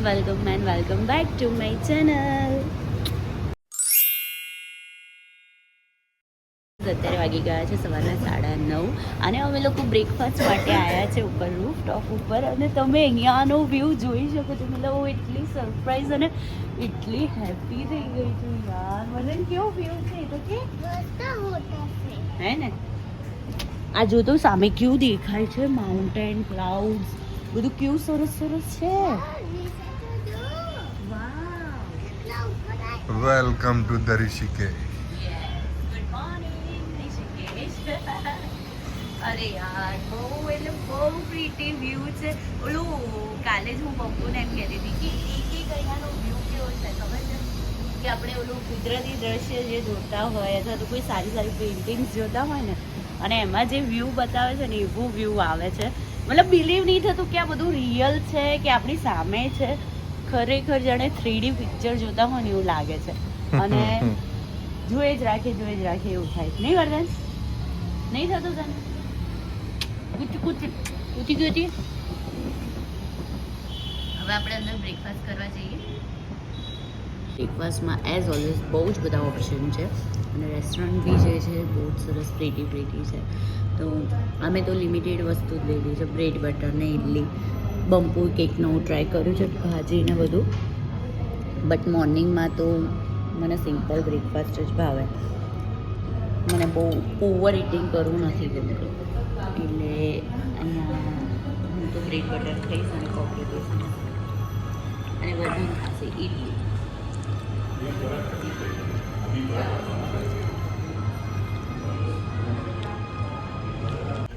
Welcome back to my channel. અત્યારે વાગી ગયા છે સવારના 9:30 અને અમે લોકો બ્રેકફાસ્ટ માટે આવ્યા છે ઉપર રૂફટોપ ઉપર અને તમે અહીંયાનો વ્યૂ જોઈ શકો છો. મતલબ હું એટલી સરપ્રાઈઝ અને એટલી હેપી થઈ ગઈ છું યાર. મને કેવો વ્યૂ છે તો કે હે ને આ જો તો સામે કેવું દેખાય છે, માઉન્ટેન, ક્લાઉડ્સ, બધું કેવું સરસ સરસ છે. Welcome to the Rishikesh. અરે યાર બહુ એટલે બહુ પ્રીટી વ્યૂ છે. ઓલું કાલે જ હું પપ્પુને એમ કહેતી હતી કે એક અહીંયાનો વ્યૂ કેવો છે ખબર છે કે આપણે ઓલું કુદરતી દ્રશ્ય જે જોતા હોય અથવા તો કોઈ સારી સારી પેઇન્ટિંગ્સ જોતા હોય ને અને એમાં જે વ્યૂ બતાવે છે ને એવું વ્યૂ આવે છે. મતલબ બિલીવ નહીં થતું કે આ બધું રિયલ છે કે આપણી સામે છે. ખરેખર જાણે 3D પિક્ચર જોતા હોય ને એવું લાગે છે અને જોઈ જ રાખે એવું થાય. નહીં વર્ધન? નહીં થતું તને? પૂછી હવે આપણે અંદર બ્રેકફાસ્ટ કરવા જઈએ. બ્રેકફાસ્ટમાં એઝ ઓલવેઝ બહુ જ બધા ઓપ્શન છે અને રેસ્ટોરન્ટ બી જે છે બહુ જ સરસ પ્રીટી છે. તો અમે તો લિમિટેડ વસ્તુ જ લીધી છે, બ્રેડ બટર ને ઇડલી. બમ્પુ કેકનો હું ટ્રાય કર્યું છે, ભાજીને બધું. બટ મોર્નિંગમાં તો મને સિમ્પલ બ્રેકફાસ્ટ જ ભાવે. મને બહુ ઓવર ઇટિંગ કરવું નથી ગમતું એટલે અહીંયા હું તો બ્રેડ બટર ખાઈશ અને કોફી પીશ અને વધુ ખાશે ઇડલી.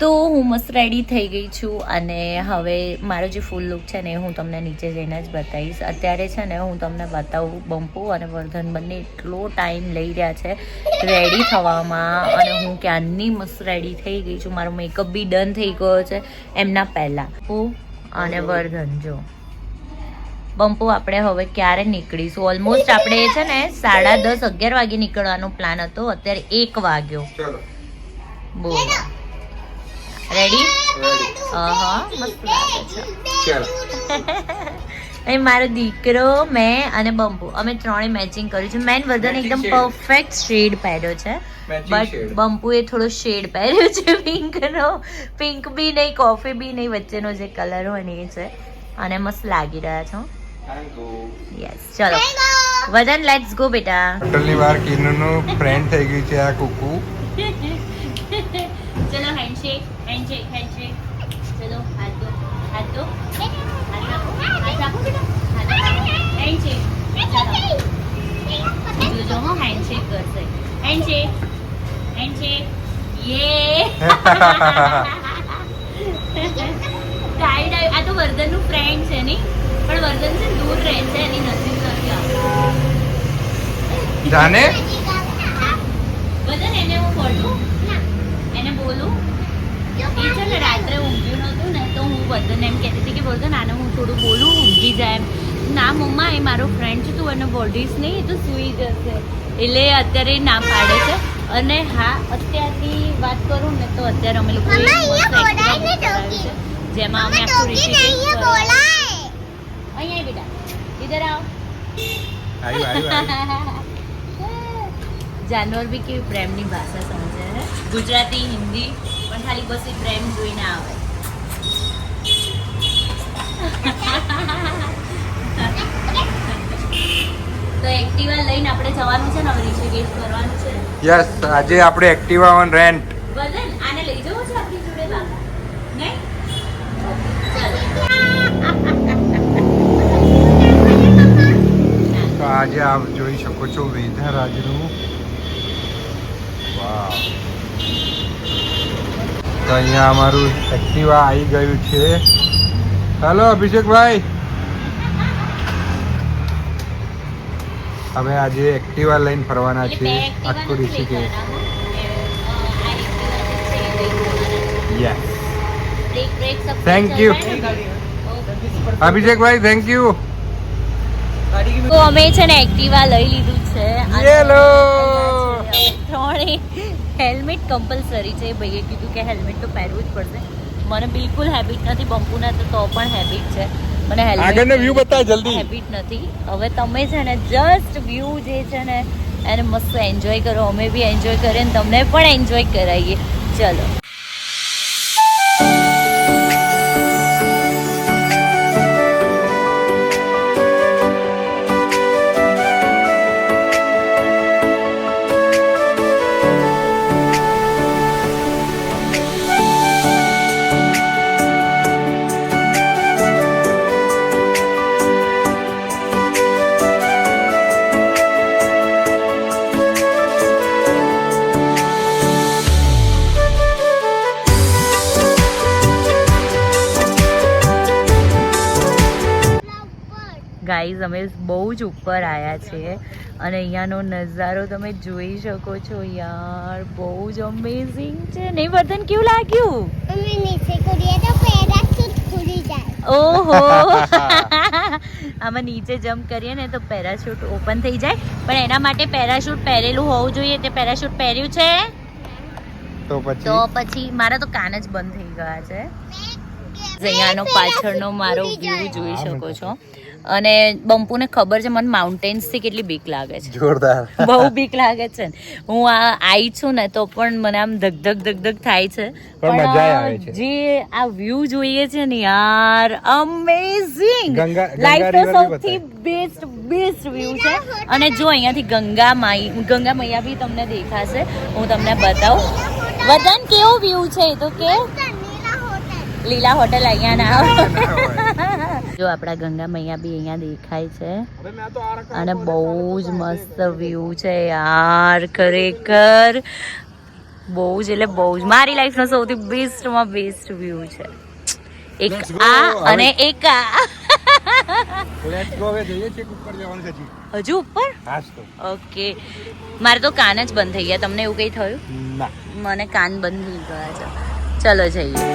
તો હું મસ્ત રેડી થઈ ગઈ છું અને હવે મારો જે ફૂલ લુક છે ને હું તમને નીચે જઈને જ બતાવીશ. અત્યારે છે ને હું તમને બતાવું બમ્પુ અને વર્ધન બંને એટલો ટાઈમ લઈ રહ્યા છે રેડી થવામાં અને હું ક્યારની મસ્ત રેડી થઈ ગઈ છું. મારો મેકઅપ બી ડન થઈ ગયો છે એમના પહેલાં. હું અને વર્ધન જો બમ્પુ આપણે હવે ક્યારે નીકળીશું. ઓલમોસ્ટ આપણે છે ને 10:30 11 વાગે નીકળવાનો પ્લાન હતો, અત્યારે 1 વાગ્યો. બોલો રેડી? હા મસ્ત લાગે છે. મારો દીકરો, મેં અને બમ્પુ અમે ત્રણે મેચિંગ કર્યું છે. મેન વર્ધન એકદમ પરફેક્ટ શેડ પહેર્યો છે બટ બમ્પુએ થોડો શેડ પહેર્યો છે પિંકનો. પિંક બી નહીં કોફી બી નહીં, વચ્ચેનો જે કલર હોય ને એ છે અને મસ્ત લાગી રહ્યા છો. યસ ચલો વર્ધન લેટ્સ ગો બેટા. હોટલની બહાર કિનુનું ફ્રેન્ડ થઈ ગઈ છે આ કુકુ. ચલો હેન્ડશેક. ચલો હાથ દો હેન્ડશેક. જો હું હેન્ડશેક કરશે. હેન્ડશેક યે. આ તો વર્ધનનું ફ્રેન્ડ છે નહીં, પણ વર્ધન છે દૂર રહે છે, એની નજીક નથી આવતો. જાને વર્ધન એને હું બોલું, એને બોલું એ છે ને રાત્રે ઊંઘ્યું નહોતું ને તો હું વર્ધન એમ કહેતી હતી કે વર્ધન આને હું થોડું બોલું ઊંઘી જાય એમ. ના મમ્મા એ મારો ફ્રેન્ડ છે, તું એને બોલીશ નહીં, એ તો સૂઈ જશે. એટલે અત્યારે ના પાડે છે. અને હા અત્યારની વાત કરું ને તો અત્યારે અમે લોકો જેમાં અમે આખું અહીંયા બેટા ઇધર આવ. જાનવર બી કેવી પ્રેમની ભાષા સમજે છે. ગુજરાતી, હિન્દી પણ ખાલી બસ એ પ્રેમ જોઈને આવે. તો એક્ટિવા લઈને આપણે જવાનું છે ને હવે ઋષિકેશ કરવાનું છે. યસ આજે આપણે એક્ટિવા ઓન રેન્ટ. વર્ધન આને લઈ જવો છે આપણી જોડે બાબા? નહીં? તો આજે આપ જોઈ શકો છો વેધર આજનું. વાવ. તો અહીંયા અમારું એક્ટિવા આવી ગયું છે. હેલો અભિષેકભાઈ. અમે આજે એક્ટિવા લઈને ફરવાના છીએ આખું ઋષિકેશ. યસ થેન્ક યુ અભિષેકભાઈ, થેન્ક યુ. તો અમે છે ને એક્ટિવા લઈ લીધું છે. યેલો ત્રણે હેલ્મેટ કમ્પલસરી છે. ભાઈએ કીધું કે હેલ્મેટ તો પહેરવું જ પડશે. મને બિલકુલ હેબિટ નથી, બમ્પુના તો પણ હેબિટ છે. મને આગળનો વ્યૂ બતાવ જલ્દી. હેબિટ નથી. હવે તમે છે ને જસ્ટ વ્યૂ જે છે ને એને મસ્ત એન્જોય કરો. અમે બી એન્જોય કરીએ ને તમને પણ એન્જોય કરાવીએ. ચલો. ગાઈઝ અમે બહુ જ ઉપર આવ્યા છીએ અને અહીંયાનો નજારો તમે જોઈ શકો છો યાર. બહુ જ અમેઝિંગ છે નહીં વર્ધન? કેવું લાગ્યું? અમે નીચે કરીએ તો પેરાશૂટ ખુલી જાય. ઓહો આમાં નીચે જમ્પ કરીએ ને તો પેરાશૂટ ઓપન થઈ જાય, પણ એના માટે પેરાશૂટ પહેરેલું હોવું જોઈએ. તે પેરાશૂટ પહેર્યું છે તો પછી મારા તો કાન જ બંધ થઈ ગયા છે. અહીંયાનો પાછળનો મારો વ્યૂ જોઈ શકો છો. અને બંપુને ખબર છે મને માઉન્ટેન્સ થી કેટલી બીક લાગે છે. જોરદાર. બહુ બીક લાગે છે. હું આવી છું ને તો પણ મને આમ ધક થાય છે. પણ મજા આવે છે. જે આ વ્યૂ જોઈએ છે ને યાર, અમેઝિંગ. લાઈફનો સૌથી બેસ્ટ વ્યૂ છે. અને જો અહીંયાથી ગંગા મૈયા બી તમને દેખાશે. હું તમને બતાવું. વદન કેવો વ્યૂ છે એ તો કે લીલા હોટલ અહીંયા ના આવે. જો આપણા ગંગા મૈયા બી અહીંયા દેખાય છે અને બહુ જ મસ્ત વ્યૂ છે યાર. ખરેખર બહુ જ એટલે બહુ જ મારી લાઈફનો સૌથી બેસ્ટમાં બેસ્ટ વ્યૂ છે. એક આ અને એક આ. Let's go. હવે જઈએ છીએ ઉપર જવાનું છે. હજુ ઉપર? ઓકે. મારે તો કાન જ બંધ થઈ ગયા. તમને એવું કઈ થયું? ના, મને કાન બંધ થઈ ગયા છે. ચલો જઈએ.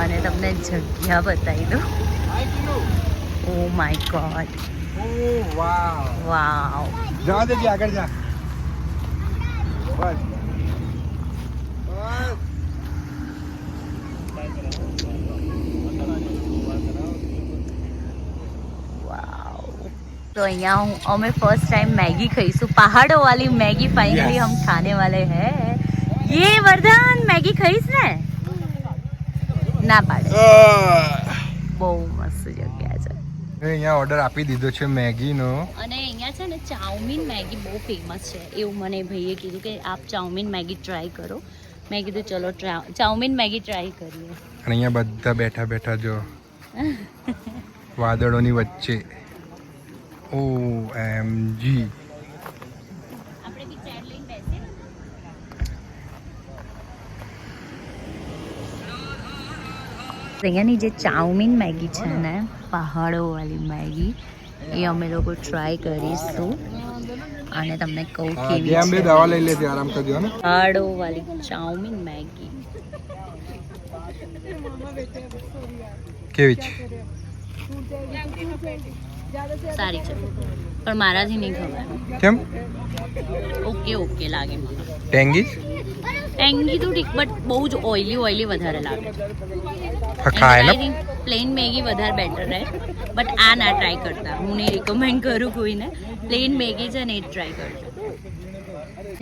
અને તમને જગ્યા બતાવી દો. Oh my god. વાવ. જવા દેજે, આગળ જા. બસ. तो यहाँ हमें फर्स्ट टाइम मैगी खाईसु. पहाड़ों वाली मैगी फाइनली हम खाने वाले हैं. ये वर्धन मैगी खाईस ने? ના પાડે. બહુ મસ્ત જગ્યા છે. અહીંયા ઓર્ડર આપી દીધો છે મેગીનો. અને અહીંયા છે ને ચાઉમીન મેગી બહુ ફેમસ છે એવું મને ભાઈએ કીધું કે આપ ચાઉમીન મેગી ટ્રાય કરો. મેં કીધું ચલો ચાઉમીન મેગી ટ્રાય કરીએ. અને અહીંયા બધા બેઠા બેઠા જો વાદળોની વચ્ચે. OMG. આપણે બી ચેર લઈને બેસીએ. અહીંયાની જે ચાઉમીન મેગી છે ને, પહાડો વાળી મેગી, એ અમે લોકો ટ્રાય કરીશું અને તમને કહું કેવી છે. દવા લઈ લેજે, આરામ કરજો ને. પહાડો વાળી ચાઉમીન મેગી કેવી છે? સારી છે પણ મારાથી નહીં ખવાય. કેમ? ઓકે લાગે મને. ટેંગી તો ઠીક, બટ બહુ જ ઓઇલી વધારે લાગે. ખાય ને પ્લેન મેગી વધારે બેટર રહે, બટ આ ના ટ્રાય કરતા. હું નહીં રિકમેન્ડ કરું કોઈને. પ્લેન મેગી છે ને એ ટ્રાય કરજો.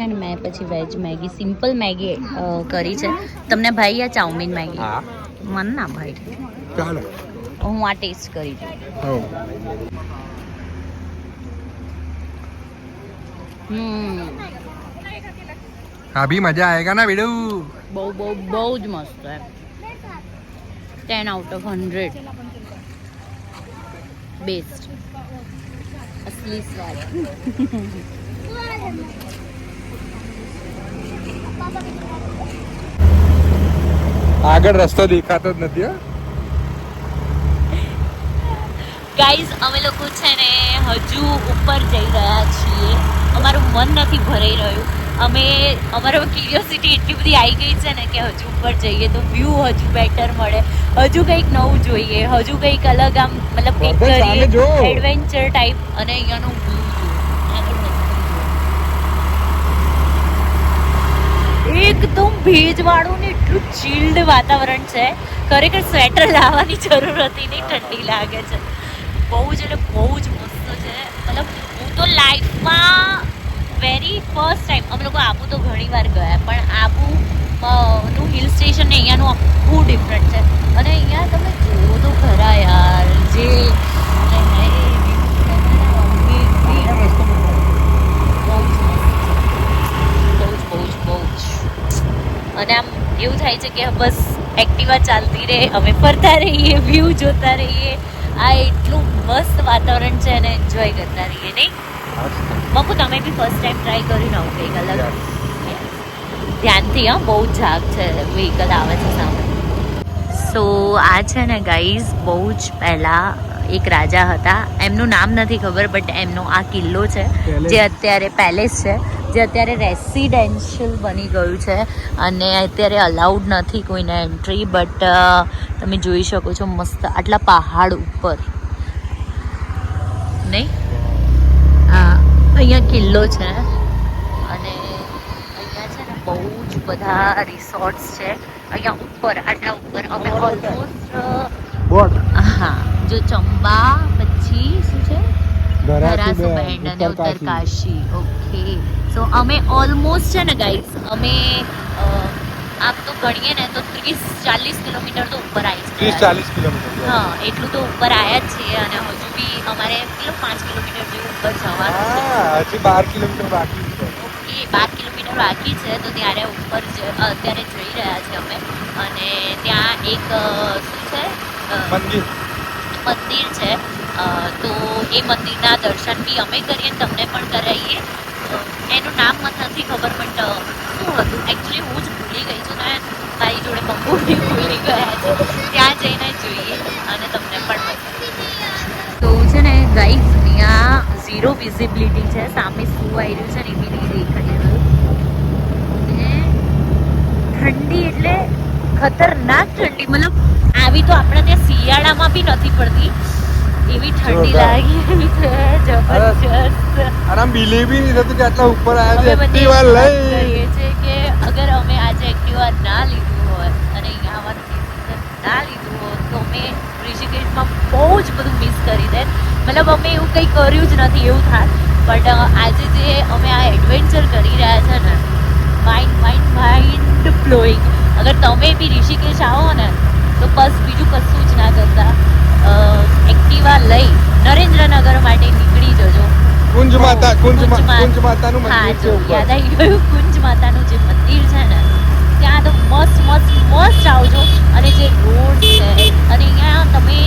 અને મેં પછી વેજ મેગી, સિમ્પલ મેગી કરી છે. તમને ભાઈ આ ચાઉમીન મેગી? મન ના ભાઈ. ચાલો હું આ ટેસ્ટ કરી દઉં. अभी मजा आएगा ना वीडियो. બહુ જ મસ્ત है. 10 out of 100 बेस्ट. असली स्वाद. આગળ રસ્તો દેખાતો જ નથી. ગાઈઝ અમે લોકો છે ને હજુ ઉપર જઈ રહ્યા છીએ. અમારું મન નથી ભરાઈ રહ્યું. અમારો ક્યુરિયોસિટી એટલી બધી આવી ગઈ છે ને કે હજુ ઉપર જઈએ તો વ્યૂ હજુ બેટર મળે, હજુ કંઈક નવું જોઈએ, હજુ કંઈક અલગ આમ મતલબ કંઈક કરીએ એડવેન્ચર ટાઈપ. અને અહીંયાનો વ્યૂ એકદમ ભેજવાળું ને એટલું ચીલ્ડ વાતાવરણ છે. ખરેખર સ્વેટર લાવવાની જરૂર હતી નહીં, ઠંડી લાગે છે બહુ જ. એટલે બહુ જ મસ્ત છે. મતલબ હું તો લાઈફમાં વેરી ફર્સ્ટ ટાઈમ, અમે લોકો આબુ તો ઘણી વાર ગયા, પણ આબુ નું હિલ સ્ટેશન ને અહીંયાનું આખું ડિફરન્ટ છે. અને અહીંયા તમે જુઓ તો ખરા યાર, જે અને આમ એવું થાય છે કે બસ એક્ટિવા ચાલતી રહે, અમે ફરતા રહીએ, વ્યૂ જોતા રહીએ. આ એટલું મસ્ત વાતાવરણ છે અને એન્જોય કરતા રહીએ નહીં. બાપુ તમે બી ફર્સ્ટ ટાઈમ ટ્રાય કર્યું ને કંઈક અલગ? ધ્યાનથી. બહુ ઝાગ છે, વ્હીકલ આવે છે સામે. સો આ છે ને ગાઈઝ, બહુ જ પહેલાં એક રાજા હતા, એમનું નામ નથી ખબર, બટ એમનો આ કિલ્લો છે જે અત્યારે પેલેસ છે, જે અત્યારે રેસિડેન્શિયલ બની ગયું છે અને અત્યારે અલાઉડ નથી કોઈને એન્ટ્રી. બટ તમે જોઈ શકો છો મસ્ત આટલા પહાડ ઉપર નહીં. અહીંયા કિલ્લો છે અને અહીંયા છે ને બહુ જ બધા રિસોર્ટ્સ છે અહીંયા ઉપર, આટલા ઉપર. અમે ઓલમોસ્ટ હા, જો ચંબા પછી શું છે, ધરાસુ બેન્ડ અને ઉત્તરકાશી. ઓકે, સો અમે ઓલમોસ્ટ છે ને ગાઈઝ, અમે આમ તો ગણીએ ને તો 30-40 કિલોમીટર તો ઉપર આવી છે. 30-40 કિલોમીટર. હા, એટલું તો ઉપર આવ્યા જ છીએ અને હજુ બી અમારે 5 કિલોમીટર જેવું ઉપર જવાનું છે. હજી 12 કિલોમીટર બાકી છે. ઓકે, 12 કિલોમીટર બાકી છે. તો ત્યારે ઉપર અત્યારે જઈ રહ્યા છીએ અમે. અને ત્યાં એક શું છે, મંદિર છે. તો એ મંદિરના દર્શન બી અમે કરીએ, તમને પણ કરાવીએ. એનું નામ મને નથી ખબર, બટ શું હતું એકચ્યુઅલી હું જ ભૂલી ગઈ છું ને મારી જોડે પપ્પુ બી ભૂલી ગયા છે. ત્યાં જઈને જોઈએ અને તમને પણ બતાવીએ. તો છે ને ગાઈઝ, અહીંયા ઝીરો વિઝિબિલિટી છે. સામે શું આવી રહ્યું છે ને એવી નહીં દેખાઈ રહ્યું. ઠંડી એટલે ખતરનાક ઠંડી, મતલબ આવી તો આપણે ત્યાં શિયાળામાં બી નથી પડતી એવી ઠંડી લાગી રહી છે જબરજસ્ત. આરામ બિલીવ બી નહીં થતું કે આટલા ઉપર આવ્યા છે. અમે એક્ટિવા લઈ કહીએ છે કે અગર અમે આજે એક્ટિવા ના લીધું હોત અને અહીંયા આવવાનું ના લીધું હોત તો અમે ઋષિકેશમાં બહુ જ બધું મિસ કરી દે. મતલબ અમે એવું કંઈ કર્યું જ નથી એવું થાય. બટ આજે જે અમે આ એડવેન્ચર કરી રહ્યા છે ને, માઇન્ડ બ્લોઈંગ. અગર તમે બી ઋષિકેશ આવો ને તો બસ બીજું કશું જ ના કરતા, એક્ટિવા લઈ નરેન્દ્રનગર માટે નીકળી જજો. કુંજ માતાનું હા, મંદિર છે જો ઉપર. યાદ આવી ગયું, કુંજ માતાનું જે મંદિર છે ને ત્યાં તો મસ્ત આવજો. અને જે રોડ છે, અને અહીંયા તમે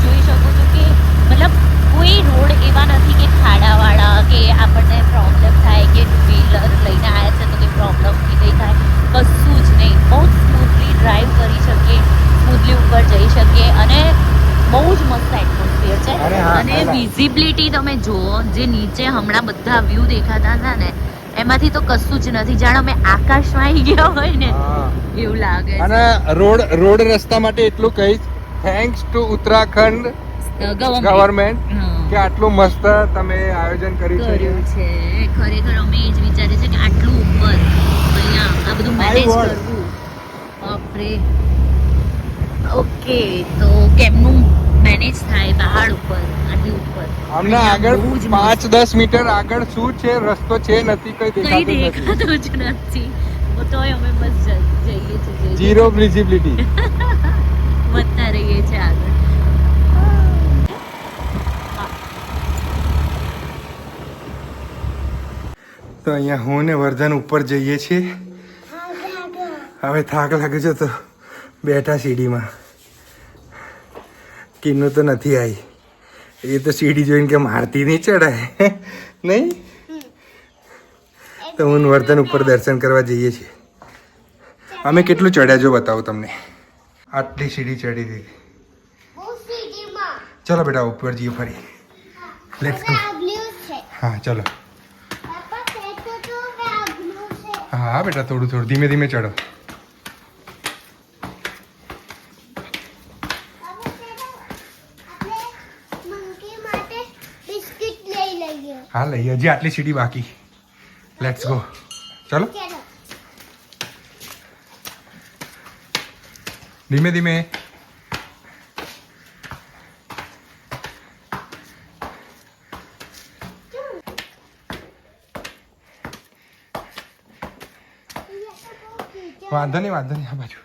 જોઈ શકો છો કે મતલબ કોઈ રોડ એવા નથી કે ખાડાવાળા, કે આપણને પ્રોબ્લેમ થાય કે ટુ વ્હીલર લઈને આવ્યા છે તો કંઈ પ્રોબ્લેમ કંઈ થાય, કશું જ નહીં. બહુ જ સ્મૂથલી ડ્રાઈવ કરી શકીએ, સ્મૂથલી ઉપર જઈ શકીએ અને બહુ જ મસ્ત એટમોસ્ફિયર છે. અને વિઝિબિલિટી તમે જુઓ, જે નીચે હમણાં બધા વ્યૂ દેખાતા હતા ને એમાંથી તો કશું જ નથી, જાણે અમે આકાશમાં આવી ગયા હોય ને એવું લાગે છે. અને રોડ રસ્તા માટે એટલું કહીશ, થેન્ક્સ ટુ ઉત્તરાખંડ ગવર્મેન્ટ કે આટલું મસ્ત તમે આયોજન કર્યું છે. ખરેખર અમે એ જ વિચારીએ છીએ કે આટલું ઉપર અહીંયા આ બધું મેનેજ કરવું, બાપરે. ઓકે, તો કેમનું મેનેજ થાય પહાડ ઉપર આટલી ઉપર? હમણાં આગળ 5-10 મીટર આગળ શું છે, રસ્તો છે નથી, કઈ દેખાતું જ નથી. તોય અમે બસ જઈએ છીએ, ઝીરો વિઝિબિલિટી. વધતા રહીએ છીએ આગળ. તો અહીંયા હું ને વર્ધન ઉપર જઈએ છીએ. હવે થાક લાગે છે તો બેઠા સીડીમાં. કિન્નુ તો નથી આવી, એ તો સીડી જોઈને કે મારતી નહીં ચડાય નહીં. તો હું વર્ધન ઉપર દર્શન કરવા જઈએ છીએ. અમે કેટલું ચડ્યા જો બતાવું તમને. આટલી સીડી ચડી હતી. ચલો બેટા ઉપર જઈએ ફરી. Let's go. આ બ્લુ છે. હા ચલો. પાપા કહેતો તો કે આ બ્લુ છે. હા બેટા થોડું થોડું ધીમે ધીમે ચડો. હવે ચલો આપણે મંકી માટે બિસ્કિટ લઈ લઈએ. હા લઈએ, હજી આટલી સીડી બાકી. Let's go. ચલો ચલો. ધીમે ધીમે. વાંધો નહીં વાંધો નહીં, આ બાજુ.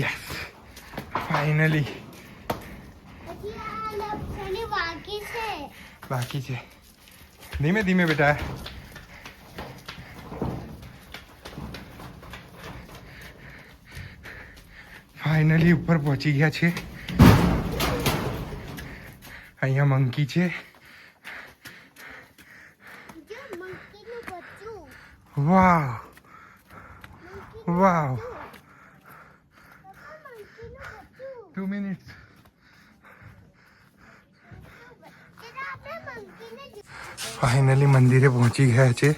Yes finally. હજી આ લપસણી બાકી છે. બાકી છે. ધીમે ધીમે બેટા. ફાઇનલી ઉપર પહોંચી ગયા છે. અહીંયા મંકી છે. જો મંકીનું બચ્ચું. વાવ વાવ. પાપા મંકીનું બચ્ચું. 2 મિનિટ્સ. ચલો આપણે મંકીને ફાઇનલી મંદિરે પહોંચી ગયા છે.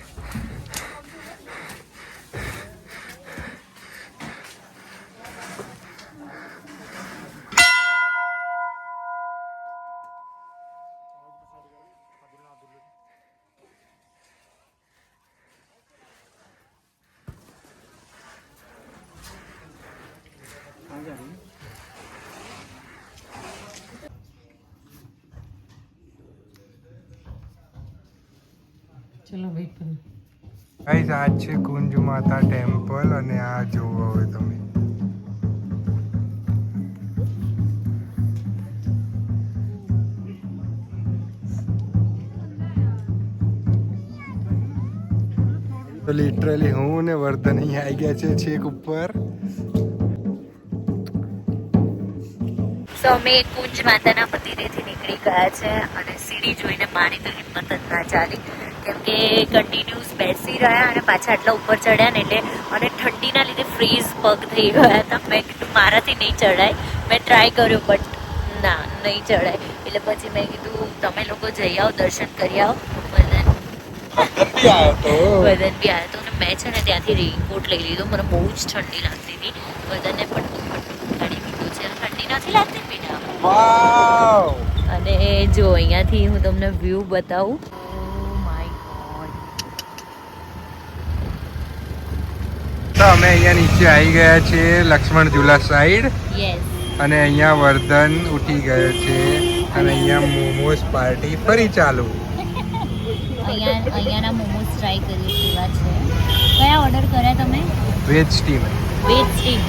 ચલો વેઇટ કરો. ગાઈસ આ છે કુંજ માતા ટેમ્પલ અને આ જોવો હવે તમે. તો લિટરલી હું ને વર્ધન અહીં આવી ગયા છે છેક ઉપર. સો અમે કુંજ માતાના મંદિરેથી નીકળી ગયા છે અને સીડી જોઈને મારી તો હિંમત જ ના ચાલી, કેમ કે કન્ટિન્યુઅસ બેસી રહ્યા અને પાછા આટલા ઉપર ચડ્યા ને એટલે અને ઠંડીના લીધે ફ્રીઝ પગ થઈ ગયા હતા. મેં કીધું મારાથી નહીં ચડાય. મેં ટ્રાય કર્યો બટ ના નહીં ચડાય. એટલે પછી મેં કીધું તમે લોકો જઈ આવો, દર્શન કરી આવો. વદન બી આવ્યો તો અને મેં છે ને ત્યાંથી રેઇનકોટ લઈ લીધો. મને બહુ જ ઠંડી લાગતી હતી. વદનને પણ ગાડી પીધું છે. ઠંડી નથી લાગતી બેટા? વાવ. અને જો અહીંયાથી હું તમને વ્યૂ બતાવું. તો અમે અહીંયા નીચે આવી ગયા છે લક્ષ્મણ ઝૂલા સાઈડ યસ. અને અહીંયા વર્ધન ઉઠી ગયો છે અને અહીંયા મોમોસ પાર્ટી ફરી ચાલુ. અહીંયાના મોમોસ ટ્રાય કરીએ કેવા છે. કયા ઓર્ડર કર્યા તમે? Veg steam. Veg steam.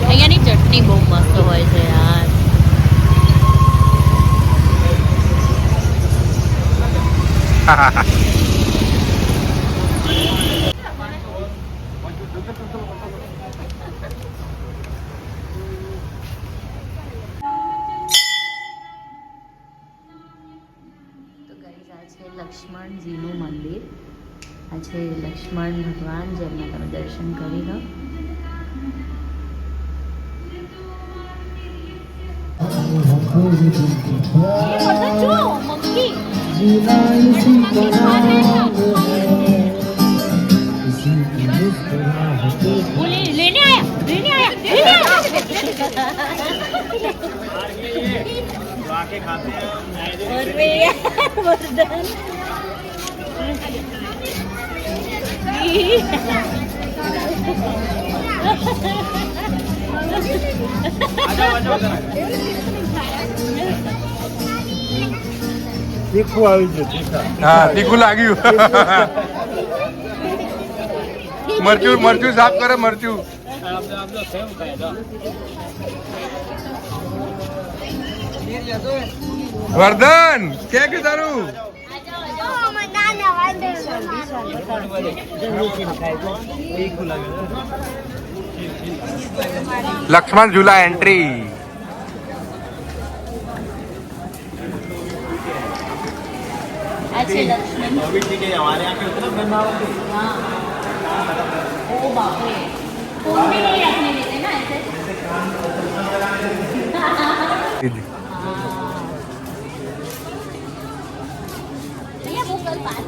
અહીંયાની ચટણી બહુ મસ્ત હોય છે યાર. લક્ષ્મણજીનું મંદિર. આ છે લક્ષ્મણ ભગવાન, જેમના તમે દર્શન કરી લો. लेने आया તીખું આવી ગયું. હા તીખું લાગ્યું. મરચું મરચું સાફ કરે મરચું. વર્ધન કે તારું લક્ષ્મણ ઝૂલા એન્ટ્રી. આ છે લક્ષ્મણ हाँ ओ बाप रे फोन भी नहीं रखने देते ना ऐसे भैया वो कल बात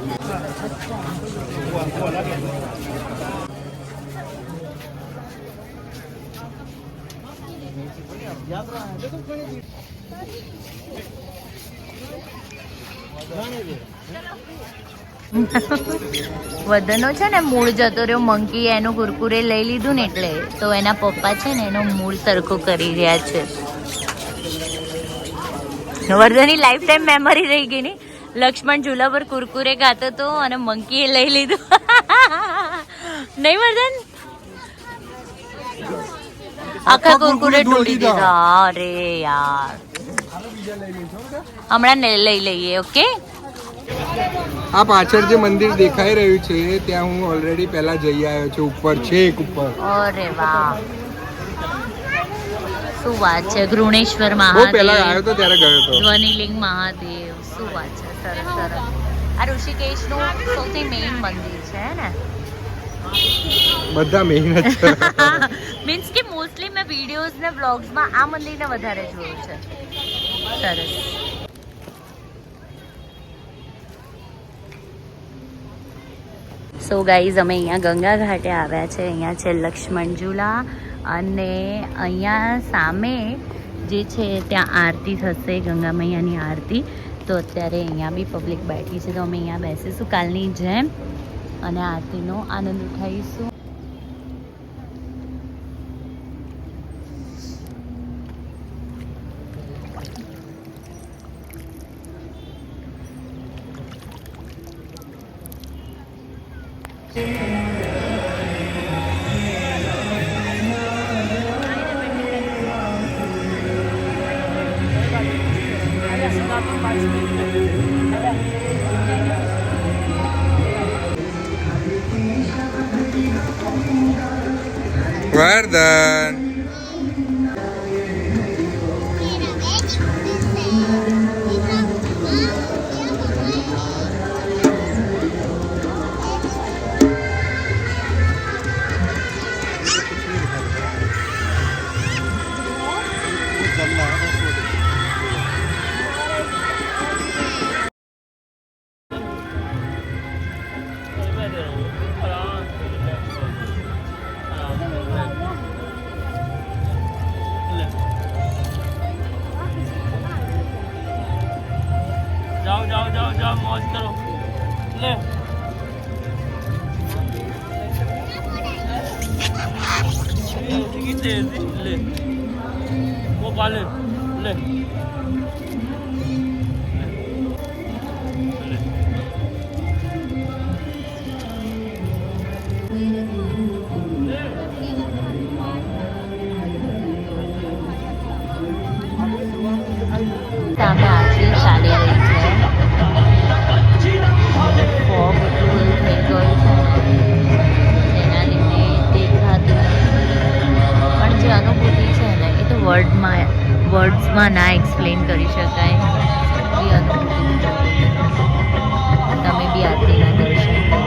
વદનનો છે ને મૂળ જતો રહ્યો મંકી એનું કુરકુરે લઈ લીધું ને એટલે તો એના પપ્પા છે ને એનો મૂળ સરખો કરી રહ્યા છે વર્ધનની લાઈફ ટાઈમ મેમરી રહી ગઈ ની લક્ષ્મણ ઝૂલા પર કુરકુરે ખાતો હતો અને મંકીએ લઈ લીધું નહીં વર્ધન આખા કુરકુરે તોડી દીધા અરે યાર હમણાં લઈ લઈએ ઓકે આ પાછળ જે મંદિર દેખાઈ રહ્યું છે ત્યાં હું ઓલરેડી પહેલા જઈ આવ્યો છું ઉપર છે એક ઉપર અરે વાહ શું વાત છે ઘૃણેશ્વર બહુ પહેલા આવ્યો મહાદેવ તો ત્યારે ગયો હતો ધ્વનિલિંગ મહાદેવ શું વાત છે સરસ સરસ આ ઋષિકેશનું સૌથી મેઇન મંદિર છે ને બધા મહેનત છે મીન્સ કે મોસ્ટલી મેં વિડીયોઝ ને વ્લોગ્સમાં આ મંદિરને વધારે જોયું છે સરસ સો ગાઈઝ અમે અહીંયા ગંગા ઘાટે આવ્યા છે અહીંયા છે લક્ષ્મણ ઝૂલા અને અહીંયા સામે જે છે ત્યાં આરતી થશે ગંગા મૈયાની આરતી તો અત્યારે અહીંયા બી પબ્લિક બેઠી છે તો અમે અહીંયા બેસીશું કાલની જેમ અને આરતીનો આનંદ ઉઠાવીશું વર્ધન जाओ जाओ जाओ जाओ मौज करो ले ले वो पाले ले સામે આરતી ચાલી રહી છે ફોગ ફૂલ થઈ ગયું છે એના લીધે દેખાતું પણ જે અનુભૂતિ છે ને એ તો વર્ડ્સમાં ના એક્સપ્લેન કરી શકાય એ અનુભૂતિ તમે બી આરતીના દર્શન કરો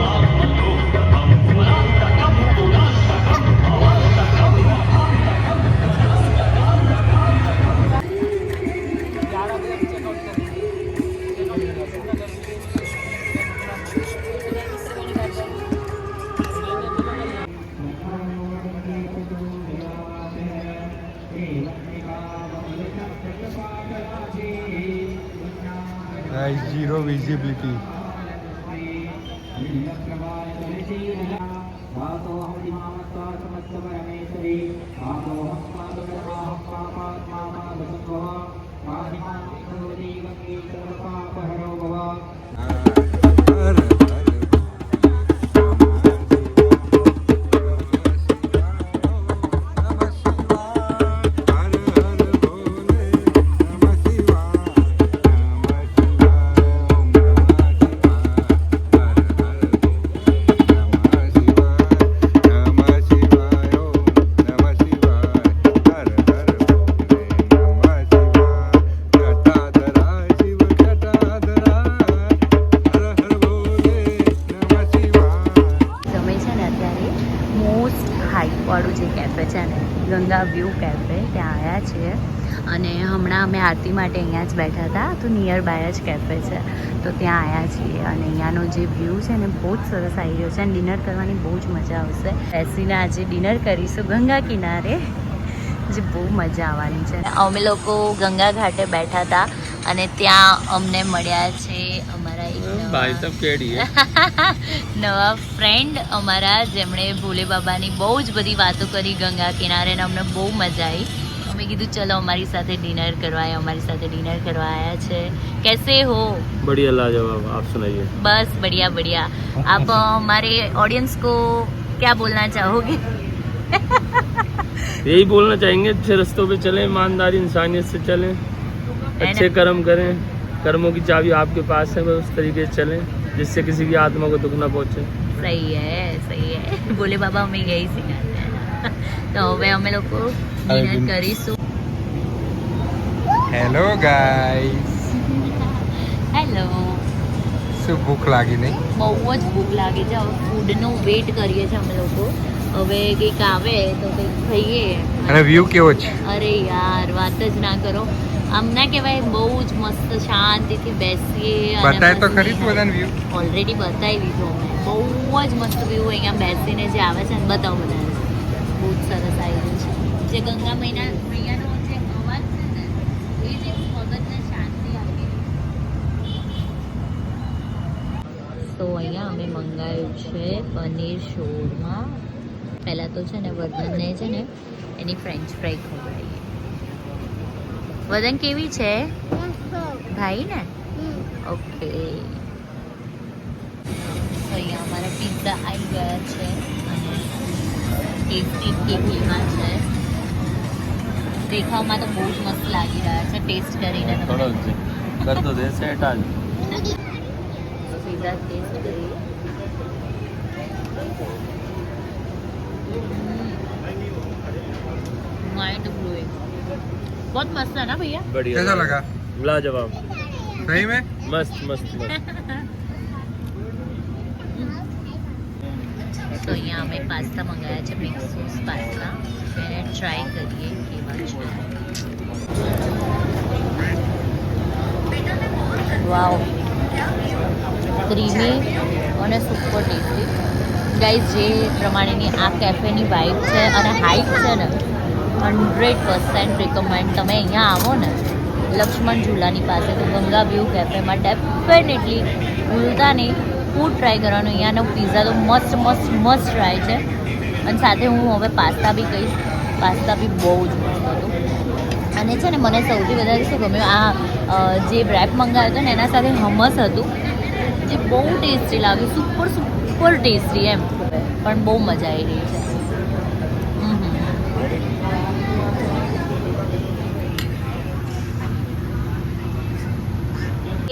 zero visibility અમે આરતી માટે અહીંયા જ બેઠા હતા, તો નિયર બાય જ કેફે છે, તો ત્યાં આવ્યા છીએ. અને અહીંયાનો જે વ્યૂ છે ને બહુ જ સરસ આવી રહ્યો છે અને ડિનર કરવાની બહુ જ મજા આવશે. બેસીને આજે ડિનર કરીશું ગંગા કિનારે, જે બહુ મજા આવવાની છે. અમે લોકો ગંગા ઘાટે બેઠા હતા અને ત્યાં અમને મળ્યા છે અમારા નવા ફ્રેન્ડ અમારા, જેમણે ભોલે બાબાની બહુ જ બધી વાતો કરી ગંગા કિનારે અને અમને બહુ મજા આવી. અમે કીધું ચલો અમારી સાથે ડિનર કરવા આવ્યા, અમારી સાથે ડિનર કરવા આવ્યા છે. कैसे हो? बढ़िया लाजवाब, आप सुनाइए. बस बढ़िया बढ़िया. आप हमारे ऑडियंस को क्या बोलना चाहोगे? यही बोलना चाहेंगे, अच्छे रस्तों पे चलें, ईमानदारी इंसानियत से चलें, अच्छे कर्म करें, कर्मों की चाबी आपके पास है, बस उस तरीके से चलें जिससे किसी की आत्मा को दुख ना पहुंचे. सही है. भोले बाबा हमें यही सिखाते हैं. તો હવે અમે લોકો ડિનર કરીશું. Hello guys. હેલો. શું ભૂખ લાગી નહીં? બહુ જ ભૂખ લાગે છે. હવે ફૂડનો વેઇટ કરીએ છીએ અમે લોકો. હવે કંઈક આવે તો કંઈક ખાઈએ. અને વ્યૂ કેવો છે? અરે યાર વાત જ ના કરો. આમ ના કહેવાય, બહુ જ મસ્ત શાંતિથી બેસીએ. બતાય તો ખરી બધાને વ્યૂ. ઓલરેડી બતાવી દીધું અમે. બહુ જ મસ્ત વ્યૂ અહીંયા બેસીને જે આવે છે ને, બતાવો બધાને. બહુ જ સરસ આવી રહ્યું છે. જે ગંગા મૈયાનો જે અવાજ છે ને, એ જે મગજને શાંતિ આપી. તો અહીંયા અમે મંગાવ્યું છે પનીર શોરમા. પહેલાં તો છે ને વર્ધનને છે ને એની ફ્રેન્ચ ફ્રાઈ ખવડાવીએ. વર્ધન કેવી છે ભાઈ ને? ઓકે. તો અહીંયા અમારા પિઝા આવી ગયા છે અને ટેસ્ટી કેકીમાં છે. દેખાવમાં તો બહુ જ મસ્ત લાગી રહ્યા છે. ટેસ્ટ કરીને थोड़ा कर दो दे सेट आज. પિઝા ટેસ્ટ કરીએ. माइंड ब्लोइंग, बहुत मस्त है ना भैया? बढ़िया. कैसा लगा? लाजवाब. सही में? मस्त मस्त मस्त. તો અહીંયા અમે પાસ્તા મંગાવ્યા છે, મિક્સ સોસ પાસ્તા. એને ટ્રાય કરીએ કેવા છે. વાવ, ક્રીમી અને સુપર ટેસ્ટી. ગાઈઝ, જે પ્રમાણેની આ કેફેની વાઇબ છે અને હાઇટ છે ને, 100% રિકમેન્ડ. તમે અહીંયા આવો ને લક્ષ્મણ ઝૂલાની પાસે, તો ગંગા વ્યૂ કેફેમાં ડેફિનેટલી ભૂલતા નહીં ફૂડ ટ્રાય કરવાનું. અહીંયાનો પિઝા તો મસ્ત ટ્રાય છે. અને સાથે હું હવે પાસ્તા બી કહીશ. પાસ્તા બી બહુ જ મસ્ત હતું. અને છે ને મને સૌથી વધારે શું ગમ્યું, આ જે રેપ મંગાવ્યો હતો ને એના સાથે હમસ હતું, જે બહુ ટેસ્ટી લાગ્યું. સુપર ટેસ્ટી એમ. પણ બહુ મજા આવી રહી છે.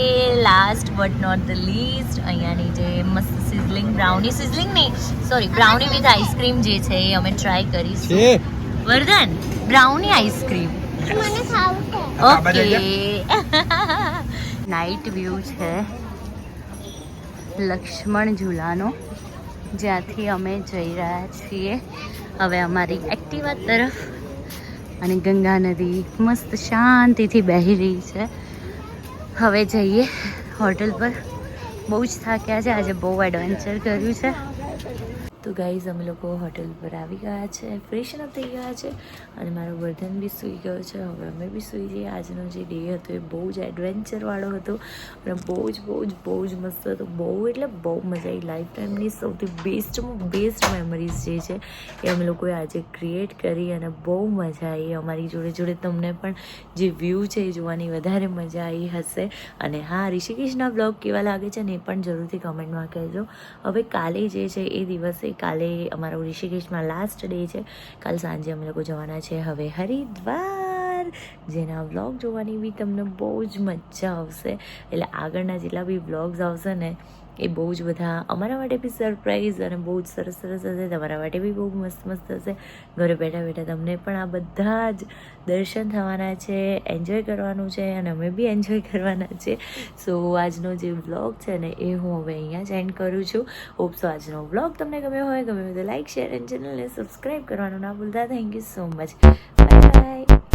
એ last but not the least, અહીંયાની જે મસ્ત સિઝલિંગ બ્રાઉની વિથ આઈસ્ક્રીમ જે છે એ અમે ટ્રાય કરીશું. વર્ધન, બ્રાઉની આઈસ્ક્રીમ. મને ખાવું છે. ઓકે. નાઇટ વ્યૂ છે લક્ષ્મણ ઝૂલાનો, જ્યાંથી અમે જઈ રહ્યા છીએ હવે અમારી એક્ટિવા તરફ. અને ગંગા નદી મસ્ત શાંતિથી બહી રહી છે. હવે જઈએ હોટલ પર. બહુ જ થાક્યા છે આજે, બહુ એડવેન્ચર કર્યું છે. તો ગાઈઝ, અમે લોકો હોટલ પર આવી ગયા છે, ફ્રેશન અપ થઈ ગયા છે અને મારો વર્ધન બી સૂઈ ગયો છે. હવે અમે બી સૂઈ જઈએ. આજનો જે ડે હતો એ બહુ જ એડવેન્ચરવાળો હતો અને બહુ જ મસ્ત હતો. બહુ એટલે બહુ મજા આવી. લાઈફ ટાઈમની સૌથી બેસ્ટ મેમરીઝ જે છે એ અમે લોકોએ આજે ક્રિએટ કરી અને બહુ મજા આવી. અમારી જોડે તમને પણ જે વ્યૂ છે એ જોવાની વધારે મજા આવી હશે. અને હા, ઋષિકેશના બ્લોગ કેવા લાગે છે ને એ પણ જરૂરથી કમેન્ટમાં કહેજો. હવે કાલે જે છે એ દિવસે, કાલે અમારો ઋષિકેશમાં લાસ્ટ ડે છે. કાલ સાંજે અમે લોકો જવાના છે હવે હરિદ્વાર, જેના વ્લોગ જોવાની બી તમને બહુ જ મજા આવશે. એટલે આગળના જેટલા બી વ્લોગ્સ આવશે ને એ બહુ જ બધા અમારા માટે બી સરપ્રાઈઝ અને બહુ જ સરસ હશે. તમારા માટે બી બહુ મસ્ત હશે. ઘરે બેઠા તમને પણ આ બધા જ દર્શન થવાના છે, એન્જોય કરવાનું છે અને અમે બી એન્જોય કરવાના છે. સો આજનો જે વ્લોગ છે ને એ હું હવે અહીંયા જ એન્ડ કરું છું. હોપ સો આજનો વ્લોગ તમને ગમ્યો હોય તો લાઈક, શેર એન્ડ ચેનલને સબસ્ક્રાઈબ કરવાનું ના ભૂલતા. Thank you so much. Bye bye.